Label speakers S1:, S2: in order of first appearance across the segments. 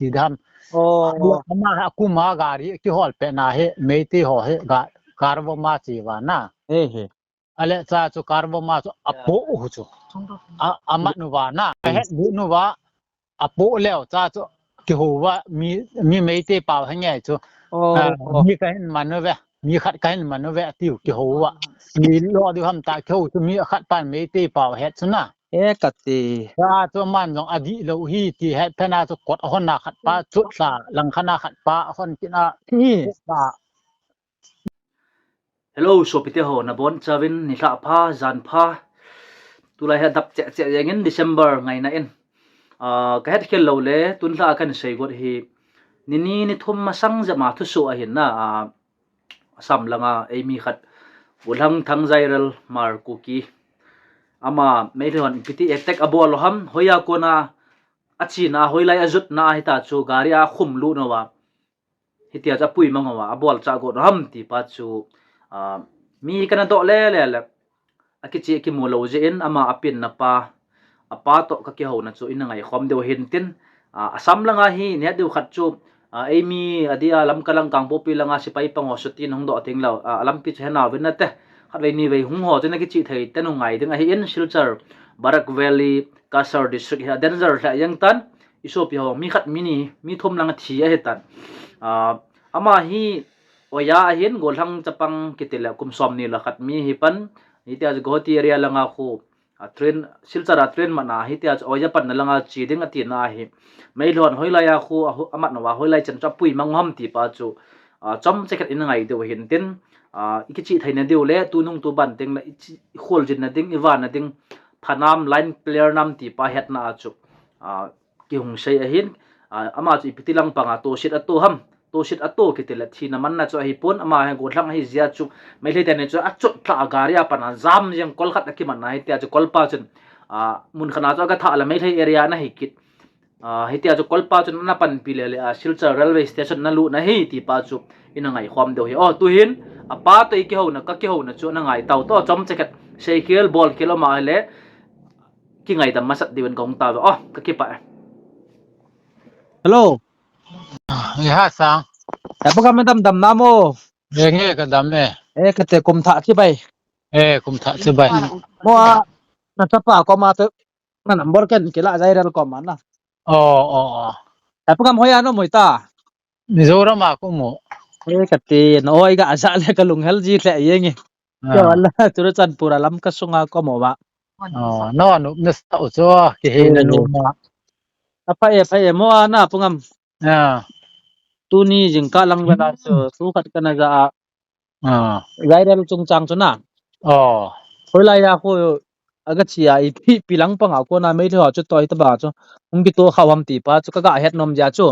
S1: ti dam
S2: oh
S1: ama aku ma gari ki hol pe na he meiti ho he ga karbo ma chi wa na
S2: he
S1: ale cha chu karbo ma chu apo hu chu ama nu wa na he bu nu wa apo leo cha chu ki ho wa mi meiti pa ha nge chu mi ka hin man ve mi khat ka hin man ve ti ki ho wa mi lo du ham ta khâu chu mi khat pan meiti pa he chu na
S2: cắt đi
S1: ra cho man dong adi lo hi ti he phena cho kot hon na khat pa chut sa lang khana khat pa hon kina pa
S3: hello so pite ho na bon chavin ni hla pha zan pha tulai ha dap che che yengin December ngai na en ka het khel lo le tun hla kan sei got hi nini ni thum ma sang ja ma thu su a hin na sam langa emi khat ulang thang zairal mar kuki ama meilon piti etek abol ham hoya kona achina hoilai azut na hita chu gari a khum lu no wa hitia cha pui mangawa abol cha go ram ti pa chu mi kana do le akichi ki mo lo je en ama apin na pa apa to ka ki ho na chu ina ngai khom deu hin tin asam langa hi ne deu khat chu emi adia lam kalang kang popi langa sipai pango sutin hong do ting lo alam pi chena win te khat ve ni ve hung ho chena ki chi thei tenu ngai ding a hi in Silchar Barak Valley Kasar district ha danger la yang tan isop yo mi khat mini mi thom langa thi a hetan ama hi oya hin golhang chapang kitela kumsom ni la khat mi hi pan hitia goti area langa khu train Silchar train mana hitia oya pan na langa chi ding ati na hi meilon hoilaya khu amat nawa hoilai chan chapui mangham ti pa chu chom chekat in ngai deu hin tin ikichi thaina deu le tunung tu ban teng la khol jin na ding iwan na ding phanam line player nam ti pa het na chu ki hung sei a hin ama chu ipitilang panga to sit ato ham to sit ato kitela thina man na chu hi pon ama he go thlang hi zia chu mai le tane chu achot thla agaria pana jam jeng kolkhat ki man na hi tia chu kolpa chen mun khana chu ga tha la mai le area na hi kit hitia chu kolpa chu na pan pile le Silchar railway station na lu na hi ti pa chu ina ngai khom deu hi tu hin apa to ki ho na ka ki ho na chu na ngai tau to chom chekat cycle ball kilo ma le ki ngai dam masat diwen kong ta ka ki pa
S2: hello
S1: ha sang
S2: apa kam dam namo
S1: nge ka dam
S2: cái te kum tha chi bai
S1: kum tha chu bai
S2: mo na chapa ko ma te na number ken kila zairal ko man na apa kam hoya no moita
S1: Mizoram ma ko mo
S2: cái te no ai ga asa le ka lung hel ji le yengi yo alla turu chan pura lam ka sunga ko mo ba
S1: no na sa cho ki he na no ma
S2: apa e mo na pungam tu ni jing ka lang bela su khat kana ga viral chung chang chuna hoila ya ko aga chia I pilang panga ko na mai tho chu toi ta ba chu ung ki to khawam ti pa chu ka ga het nom ja chu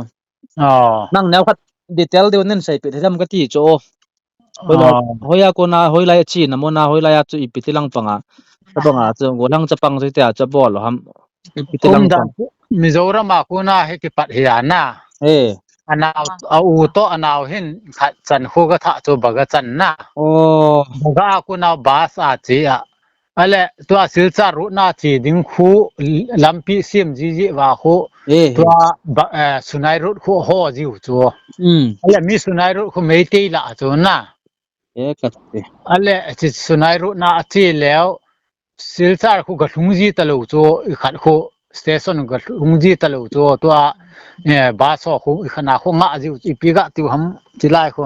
S2: nang naw khat detail de nen sai pe tham ka ti chu hoya ko na hoila chi na mo na hoila ya chu ipitilang panga ta banga chu golang chapang chu ta cha bol ham ipitilang pang
S1: Mizoram ma ko na he ki pat hiya na anaw au to anaw hin khat chan khu ga tha chu baga chan na baga ko na bas a chi a ale to Silchar ru na chi ding khu lampi sim ji wa khu to sunai ru khu ho ji chu ale mi sunai ru khu mei te la chu na
S2: ka te
S1: ale chi sunai ru na chi leo Silchar khu ga thung ji ta lo chu khat khu station ga thung ji ta lo chu to ba so khu khana khu nga ji pi ga ti ham chi lai khu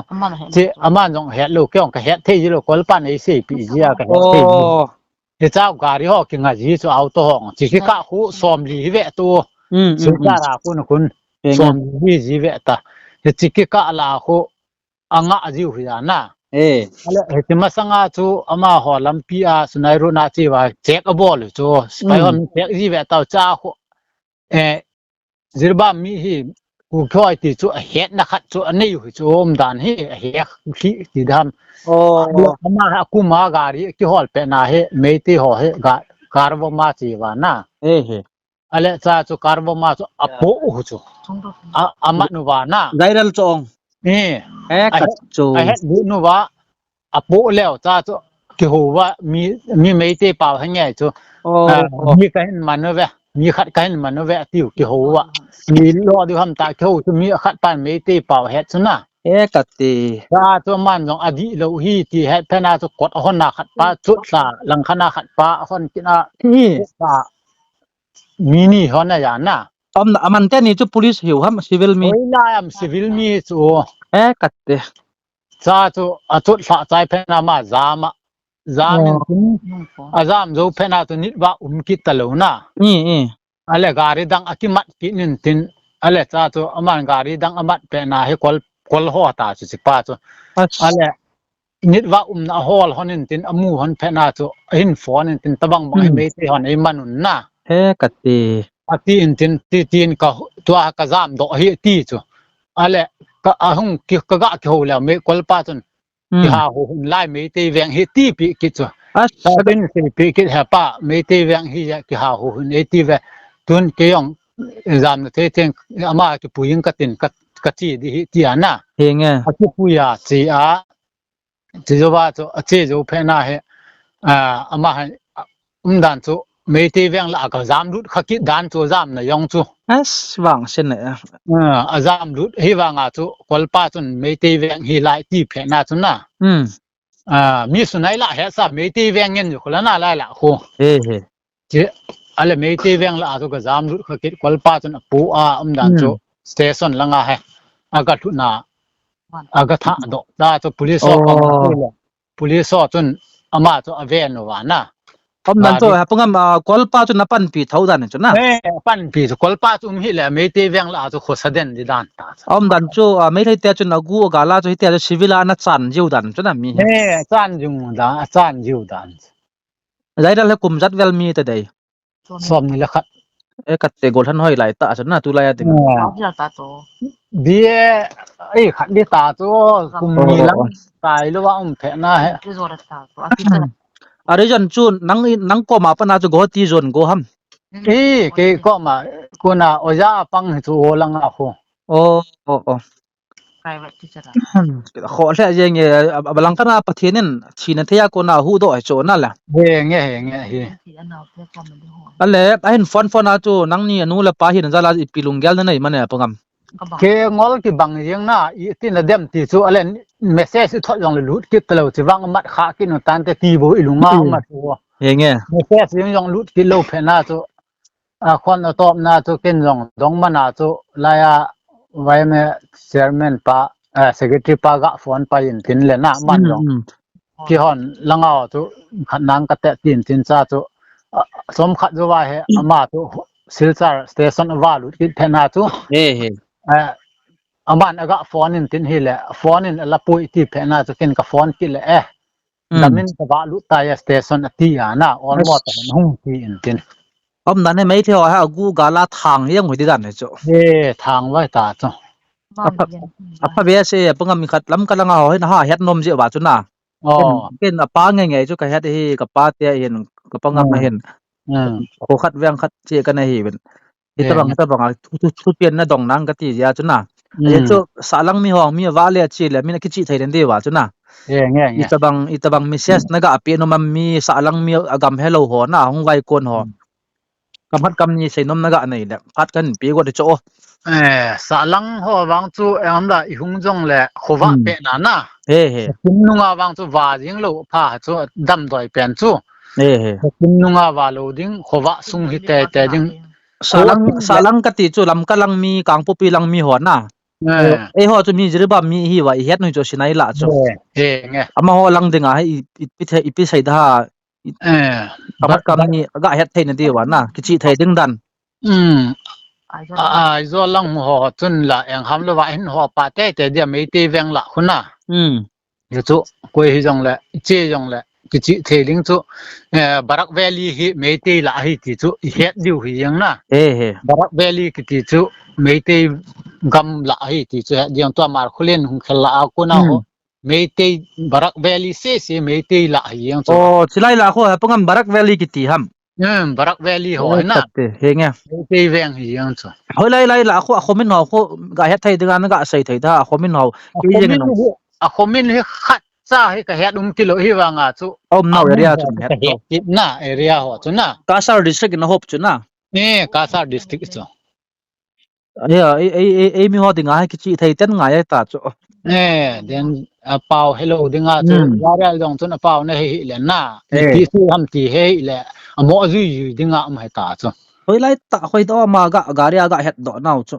S1: chi aman jong he lo kyong ka he the ji lo kol pan ei se pi ji a ka he thì cháu gari họ cái ngày gì cho auto họ chỉ cái cả khu xóm lì vậy tu chúng ta là kun xóm lì gì vậy ta thì chỉ cái cả là khu anh ngã gì vậy na thì mà sang ngã chú ama họ làm pia sunai ru na chi và check a ball chú phải không check gì vậy tao cha khu zirba mi hi ku khoi ti chu het na khat chu ani hu chu dan hi he khi ti dam ama aku ma gari ki hol pe na he meiti ho he karbo ma chi wa na ale cha chu karbo ma chu apo hu chu ama nu wa na
S2: viral chong
S1: ka chu he bu nu wa apo leo cha chu ki ho wa mi meiti pa ha nge chu mi ka hin man ve มีขัดกันมันแวะติวที่หัวมีรอดูคำตาเขาจะมีขัดปานไม่ตีเป่าเฮ็ดซะนะ
S2: กัดตี
S1: ถ้าตัวมันของอดีตเราฮีที่เฮ็ดพนาจะกดเอาคนหน้าขัดป้าชุดสาหลังคณะขัดป้าคนกิน
S2: นี่
S1: มีนี่ฮอนน่ะอย่างน่ะ
S2: มันแต่นี่จุ police หิวครับ civil มี
S1: โอ้ยน่าcivil มีจู
S2: กัดตี
S1: ซาจูชุดสาใจพนามาzam azam zo phena to nit wa ki talo na ale gari dang akimat ki nin tin ale cha to aman gari dang amat pe na he kol ho ta chi pa to ale nit wa na hol honin tin amu hon phena to hin phone in tin tabang mai me te hon ai manun na
S2: he kati
S1: ati in tin ka to ka zam do hi ti chu ale ka ahung ki ka ga ki ho la me kol pa chun ki ha ho hun lai me te veng hi ti pi ki chu ta bin se pi ki ha pa me te veng hi ya ki ha ho hun e ti ve tun ke yong zam na te teng ama ki pu yin ka tin ka chi di hi ti ana
S2: he nge
S1: a ki pu ya chi a chi zo ba chu a che zo phe na he ama dan chu me te veng la ka zam lut kha ki dan chu zam na yong chu
S2: wang sen ne
S1: azam lut hi wanga chu kolpa chun me te veng hi lai ti phe na chu na mi sunai la he sa me te veng ngen khula na lai la khu
S2: he
S1: che ale me te veng la chu ka zam lut kha ki kolpa chun pu a dan chu station langa he aga thu na aga tha do da chu police chun ama chu aven no wa na
S2: dan to ha pangam kolpa chu na pan pi thau dan chu na
S1: pan pi chu kolpa chu hi le me te veng la chu kho saden di dan ta
S2: dan chu me thai te chu na gu ga la chu hi te chu civil na chan jiu dan chu na mi
S1: chan jung da chan jiu dan
S2: zai dal kum zat vel mi te dei
S1: som ni la khat
S2: kat te gol han hoi lai ta chu na tu lai ding
S1: die ai khat di ta chu kum mi lang tai lo wa phe na he
S2: are jan chu nang ko ma pa na chu go ti zon go ham
S1: ke ko ma ko na oja pang chu lang a kho
S3: private teacher
S2: kho le je nge balang kana pathianin thina theya ko na hu do ai cho na la
S1: nge he
S2: ale ahin phone na chu nang ni anu la pa hin za la pilung gel na nei mane pangam
S1: ke ngol ki bang yeng na i tin la dem ti chu ale message thot jong le lut ki tlo chi wang mat kha ki no tan te ti bo ilunga ma chu
S2: nge
S1: message yong lut ki lo phe na chu khon top na chu ken jong dong ma na chu la ya vai me chairman pa secretary pa ga phone pa in tin le na man jong ki hon langa chu khan nang ka te tin cha chu som khat zo wa he ama chu silchar station wa lut ki phe na chu aman aga phone in tin hi le phone in la pui ti phe na chu ken ka phone ki le damin ka ba lut ta ya station ati na almost hung ti in tin
S2: dan ne mai theo ha gu ga la thang yang hoi di dan ne chu
S1: thang wai ta chu
S2: apa be se pangam mi khat lam kalanga hoi na ha het nom je wa chu na ken apa nge chu ka het hi ka pa te hin ka pangam na hin ko khat weng khat che ka na hi ben itabang thu pian na dong nang ka ti ya chu na ye chu salang mi hong mi wa le chi le mi na ki chi thai den de wa chu na itabang message na ga api no mam mi salang mi agam hello ho na hong vai kon ho kam hat kam ni sei nom na ga nei le khat kan pi go de cho
S1: salang ho wang chu em da i hung jong le khowa pe na na kin nunga wang chu wa jing lo pha chu dam doi pen chu kin nunga wa lo ding khowa sung hi te ding
S2: salang ka ti chu lam ka lang mi kang pu pi lang mi ho na ho chu mi jir ba mi hi wa i het noi chu sinai la chu
S1: nge
S2: ama ho lang dinga ipi sai da kamat kam ni ga het thai na di wa na ki chi thai ding dan
S1: ai zo lang ho chun la eng ham lo wa hin ho pa te dia me te veng la khuna ye chu koi hi jong le che jong le ki chi theling chu barak valley hi me te la hi ti chu het diu hi yang na barak valley ki ti chu me te gam la hi ti chu diang to mar khulen hung khela ko na ho me te barak valley se me te la hi yang chu
S2: chilai la kho pangam barak valley ki ti ham
S1: barak valley ho na
S2: he nge
S1: te veng hi yang chu
S2: hoi lai la kho khomin ho kho ga het thai dinga na ga sai thai da khomin ho ki jeng no
S1: khomin hi khat sa hi ka het kilo hi wanga chu
S2: naw area chu het
S1: na area ho chu na
S2: kasar district na hop chu na
S1: nè Kasar district cho
S2: ai mi ho dinga ki chi thei ten ngai ta chu
S1: nè then pau hello dinga cho yara dong cho na pau na he le na
S2: Eh.
S1: ipi su ham ti he le amo zu yu dinga mai ta cho
S2: hoi lai ta hoi to ma ga garia ga het do nau chu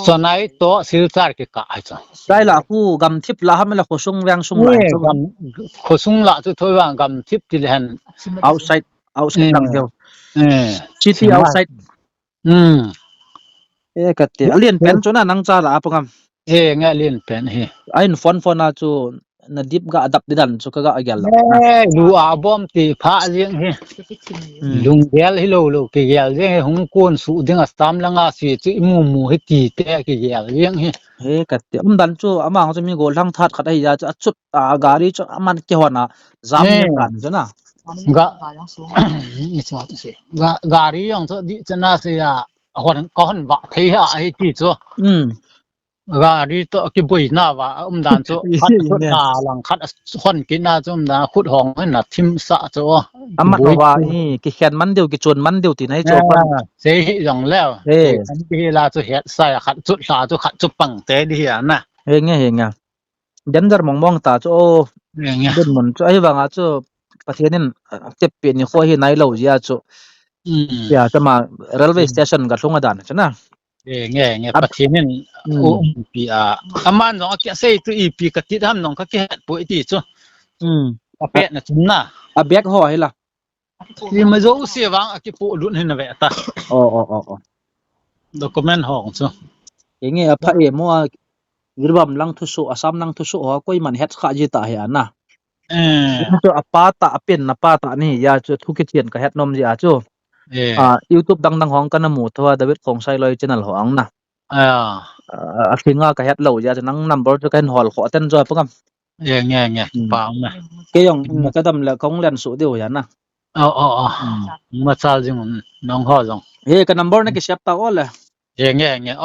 S1: so nai to silchar ke ka ai cho
S2: dai la ku gam thip la ham la ko sung wang sung lai
S1: nè
S2: chu
S1: gam khosung la chu thoi wang gam tip ti len
S2: outside lang hill city
S1: Singa.
S2: outside ka te alien pen chu na nang cha la apangam
S1: Nga lin pen he.
S2: ain phone na chu na dip ga adap didan chu ka ga agyal la
S1: Lu a bom ti pha riêng he. Lung gel hi lo ke gel riêng he hung kon su ding a stam langa si chi mu mu he ti te ke gel riêng he.
S2: he ka te dan chu amang chu mi go lang that khat ai ya chu achut a gari chu aman ke hona zam
S1: Eh.
S2: ne kan chu na
S1: Ga ga gari yang cho di chana se ya hon kon wa thei ha ai ti cho. Gari to ki bui na wa dan cho khat chut na lang khat hon ki na cho dan khut hong na thim sa cho.
S2: amat wa ni ki khen man deu ki chon man deu ti nai chu
S1: sẽ hi dòng leo
S2: Eh.
S1: anh đi là tôi hiện sai khát chút là tôi khát chút bằng thế đi à nè
S2: he nga danger mong ta chu
S1: nghe
S2: den mun chu ai wanga chu pathianin te pe ni kho hi nai lo ya chu ya chama railway station ga thunga dan chu na
S1: nghe bắt thiên nên ô pi à aman dòng cái xây tôi pi cái tít ham dòng cái bụi tít chứ à bé là chúng na
S2: a bek ho hi la
S1: thì mà dấu xe vắng cái bộ luôn hình là vậy ta
S2: o
S1: document hỏng chứ
S2: nge a pha e mo girbam lang thu su asam lang thu su ho koi man het kha ji ta he na chu apa ta apen na pa ta ni ya chu thu ki chen ka het nom ji a chu youtube dang hong kana mu thwa david khong sai loi channel ho ang na a thinga ka het lo ya nang number chu kan hol kho ten jo pangam
S1: nghe bảo nè
S2: ke yong ka dam la kong len su deu ya na
S1: mà sao chứ nông hoa dòng
S2: he ka number na ki shap ta ole
S1: nghe